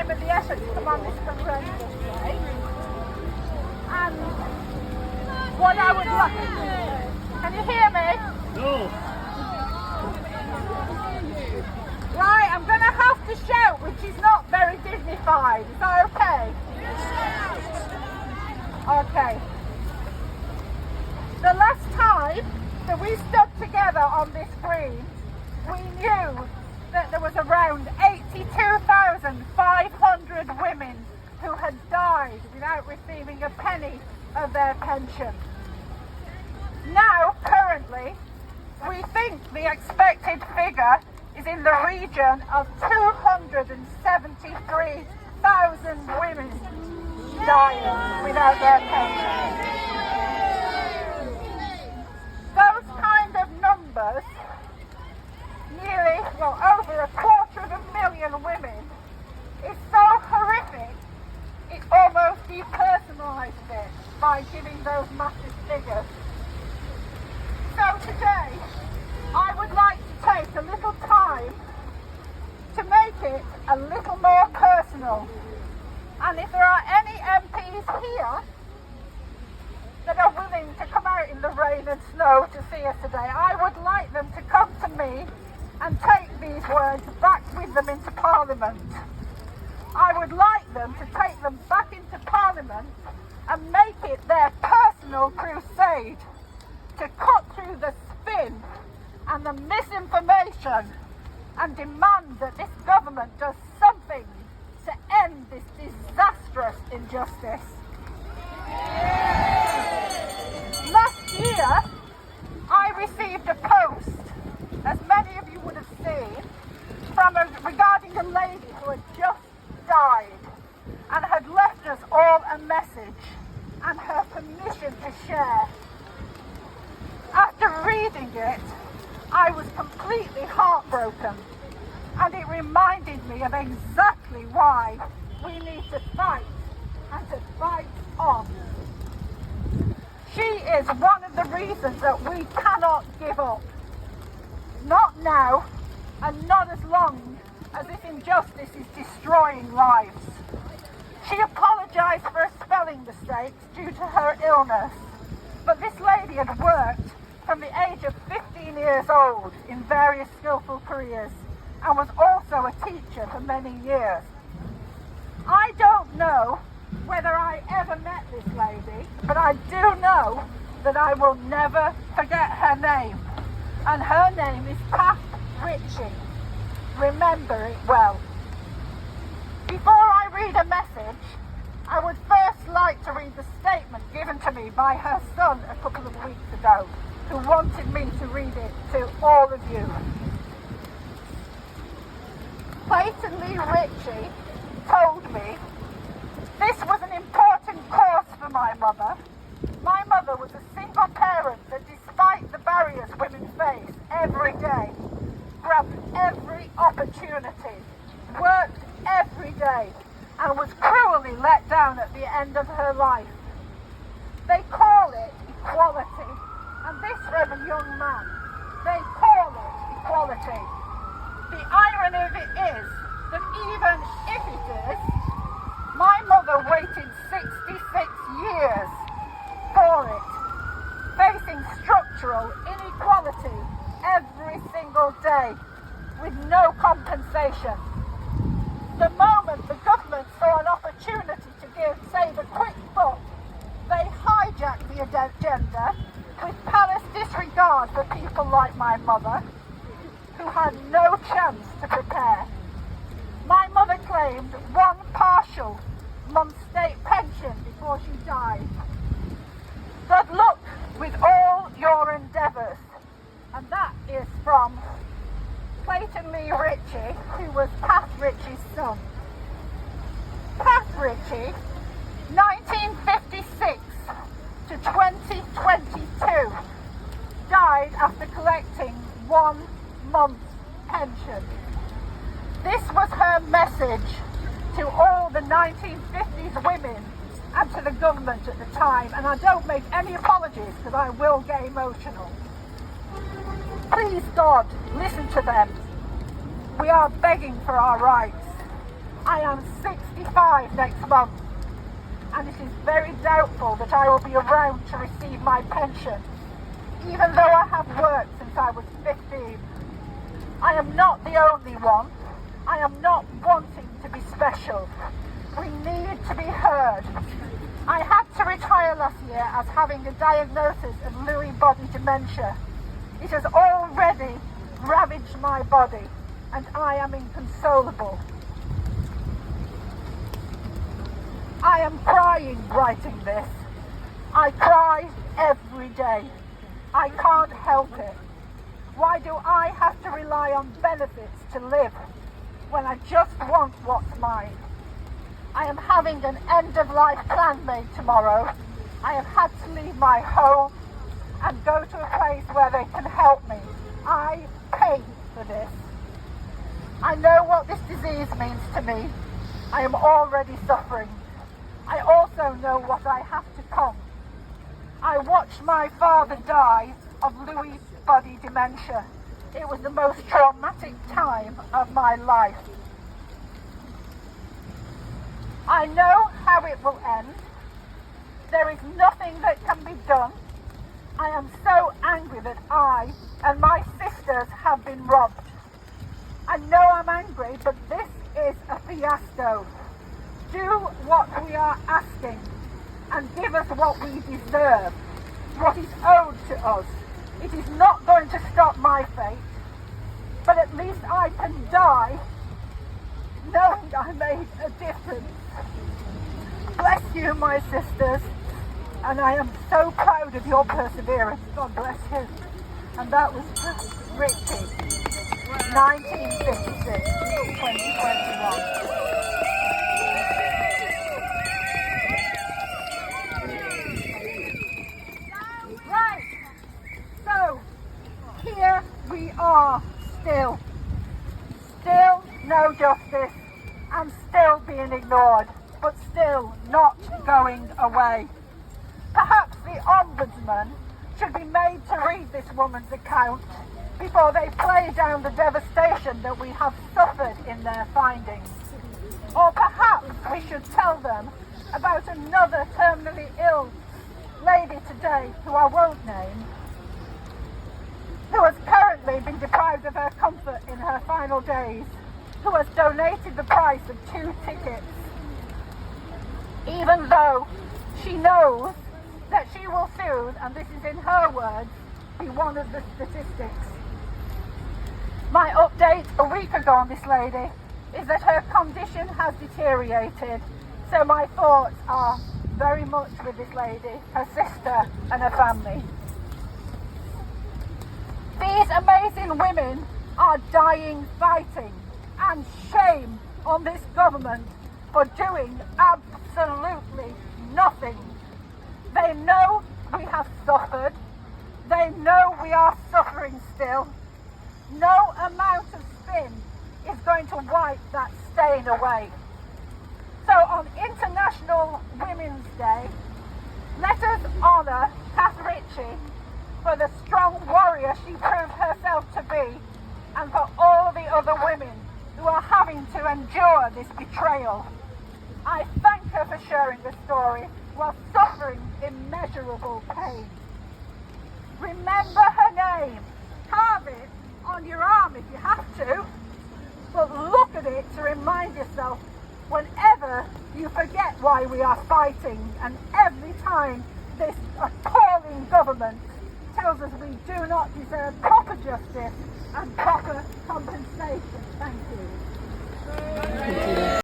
time and the effort to come on this horrendous day. And what I would like... Can you hear me? No. Right, I'm going to have to shout, which is not very dignified. Is that okay? Okay. The last time that we stood together on this green, we knew that there was around 82,500 women who had died without receiving a penny of their pension. Now, currently, we think the expected figure is in the region of 273,000 women dying without their pension. Those kind of numbers, nearly, well, over 250,000 women, is so horrific, it almost depersonalised it by giving those massive figures. So today, I would like to take a little time to make it a little more personal. And if there are any MPs here that are willing to come out in the rain and snow to see us today, I would like them to come to me and take these words back with them into Parliament. I would like them to take them back into Parliament and make it their personal crusade to cut through the spin and the misinformation and demand that this government does something to end this disastrous injustice. Last year, I received a post, as many of you would have seen, regarding a lady who had just died and had left us all a message and her permission to share. After reading it, I was completely heartbroken, and it reminded me of exactly why we need to fight and to fight on. She is one of the reasons that we cannot give up. Not now, and not as long as this injustice is destroying lives. She apologised for her spelling mistakes due to her illness, but this lady had worked from the age of 15 years old in various skillful careers and was also a teacher for many years. I don't know whether I ever met this lady, but I do know that I will never forget her name, and her name is Kath Ritchie. Remember it well. Before I read a message, I would first like to read the statement given to me by her son a couple of weeks ago, who wanted me to read it to all of you. Clayton Lee Ritchie told me, "This was an important cause for my mother. My mother was a single parent that, despite the barriers women face every day, grabbed every opportunity, worked every day, and was cruelly let down at the end of her life. They call it equality, and this from a young man. They call it equality. The irony of it is that even if it is, my mother waited 66 years for it, facing structural inequality every single day with no compensation. The moment the government saw an opportunity to save a quick buck, they hijacked the agenda with callous disregard for people like my mother, who had no chance to prepare. My mother claimed one partial month's state pension before she died. Good luck with all your endeavours." And that is from Clayton Lee Ritchie, who was Kath Ritchie's son. Kath Ritchie, 1956 to 2022, died after collecting 1 month's pension. This was her message to all the 1950s women and to the government at the time, and I don't make any apologies because I will get emotional. Please God, listen to them. We are begging for our rights. I am 65 next month, and it is very doubtful that I will be around to receive my pension, even though I have worked since I was 15. I am not the only one. I am not wanting to be special. We need to be heard. I had to retire last year as having a diagnosis of Lewy body dementia. It has already ravaged my body, and I am inconsolable. I am crying writing this. I cry every day. I can't help it. Why do I have to rely on benefits to live when I just want what's mine? I am having an end-of-life plan made tomorrow. I have had to leave my home and go to a place where they can help me. I pay for this. I know what this disease means to me. I am already suffering. I also know what I have to come. I watched my father die of Lewy body dementia. It was the most traumatic time of my life. I know how it will end. There is nothing that can be done. I am so angry that I and my sisters have been robbed. I know I'm angry, but this is a fiasco. Do what we are asking and give us what we deserve, what is owed to us. It is not going to stop my fate, but at least I can die knowing I made a difference. Bless you, my sisters, and I am so proud of your perseverance. God bless you. And that was Richie, 1956, 2021. Here we are still no justice and still being ignored, but still not going away. Perhaps the Ombudsman should be made to read this woman's account before they play down the devastation that we have suffered in their findings. Or perhaps we should tell them about another terminally ill lady today, who I won't name, who has currently been deprived of her comfort in her final days, who has donated the price of 2 tickets, even though she knows that she will soon, and this is in her words, be one of the statistics. My update a week ago on this lady is that her condition has deteriorated, so my thoughts are very much with this lady, her sister and her family. These amazing women are dying fighting, and shame on this government for doing absolutely nothing. They know we have suffered. They know we are suffering still. No amount of spin is going to wipe that stain away. So on International Women's Day, let us honour Kath Ritchie for the strong warrior she proved herself to be, and for all the other women who are having to endure this betrayal. I thank her for sharing the story while suffering immeasurable pain. Remember her name. Carve it on your arm if you have to, but look at it to remind yourself whenever you forget why we are fighting, and every time this appalling government tells us we do not deserve proper justice and proper compensation. Thank you.